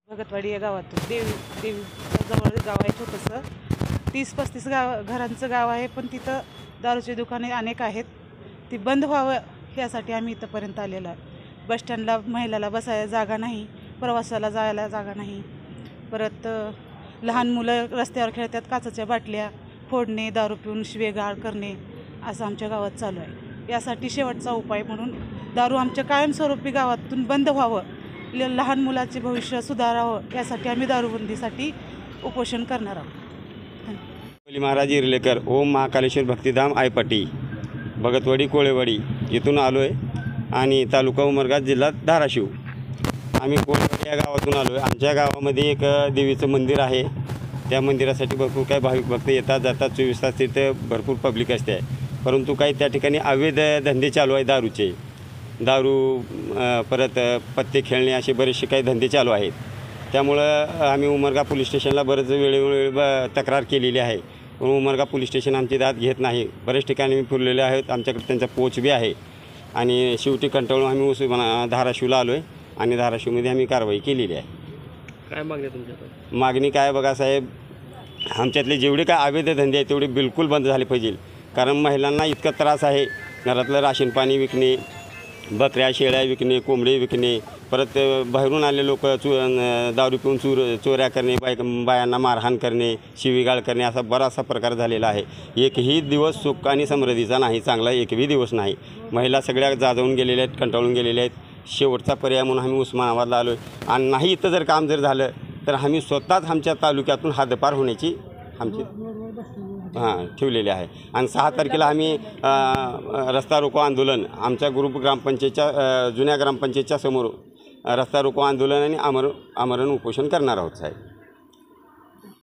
भगतवाडी या गावातून देवीजवळ गाव आहे छोटंसं 30-35 घरांचं गाव आहे, पण तिथं दारूची दुकाने अनेक आहेत. ती बंद व्हावं यासाठी आम्ही इथंपर्यंत आलेलो आहे. बसस्टँडला महिलाला बसायला जागा नाही, प्रवासाला जायला जागा नाही. परत लहान मुलं रस्त्यावर खेळतात, काचेच्या बाटल्या फोडणे, दारू पिऊन शिवेगाळ करणे असं आमच्या गावात चालू आहे. यासाठी शेवटचा उपाय म्हणून दारू आमच्या कायमस्वरूपी गावातून बंद व्हावं, लहान मुलाचे भविष्य सुधारावं यासाठी आम्ही दारूबंदीसाठी उपोषण करणार आहोत. महाराज इर्लेकर, ओम महाकालेश्वर भक्तिधाम आयपाटी, भगतवाडी कोळेवाडी इथून आलो आहे आणि तालुका उमरगा, जिल्हा धाराशिव. आम्ही कोळेवाडी या गावातून आलो आहे. आमच्या गावामध्ये एक देवीचं मंदिर आहे. त्या मंदिरासाठी भरपूर काही भाविक भक्त येतात जातात, 24 तास तिथे भरपूर पब्लिक असते. परंतु काही त्या ठिकाणी अवैध धंदे चालू आहे. दारू परत पत्ते खेळणे असे बरेचसे काही धंदे चालू आहेत. त्यामुळं आम्ही उमरगा पोलीस स्टेशनला बरेच वेळोवेळी तक्रार केलेली आहे, पण उमरगा पोलीस स्टेशन आमची दाद घेत नाही. बरेच ठिकाणी मी फिरलेले आहेत, आमच्याकडे त्यांचा पोच बी आहे आणि शेवटी कंटाळून आम्ही धाराशिवला आलो आहे आणि धाराशिवमध्ये आम्ही कारवाई केलेली आहे. काय मागणी तुमच्याकडे? मागणी काय बघा साहेब, आमच्यातले जेवढे काय अवैध धंदे आहेत तेवढे बिलकुल बंद झाले पाहिजे. कारण महिलांना इतका त्रास आहे, घरातलं राशन पाणी विकणे, बकऱ्या शेळ्या विकणे, कोंबडे विकणे, परत बाहेरून आले लोक दारू पिऊन चोऱ्या करणे, बायांना मारहाण करणे, शिवीगाळ करणे असा बराचसा प्रकार झालेला आहे. एकही दिवस सुख आणि समृद्धीचा नाही, चांगला एकही दिवस नाही. महिला सगळ्या जाजवून गेलेल्या आहेत, कंटाळून गेलेल्या आहेत. शेवटचा पर्याय म्हणून आम्ही उस्मानाबादला आलो आहे आणि नाही इथं जर काम जर झालं तर आम्ही स्वतःच आमच्या तालुक्यातून हद्दपार होण्याची आमची ठेवलेली आहे. आणि 6 तारखेला आम्ही रस्ता रोको आंदोलन आमच्या ग्रुप ग्रामपंचायतच्या जुन्या ग्रामपंचायतच्या समोर रस्ता रोको आंदोलन आणि आमरण उपोषण करणार आहोत साहेब.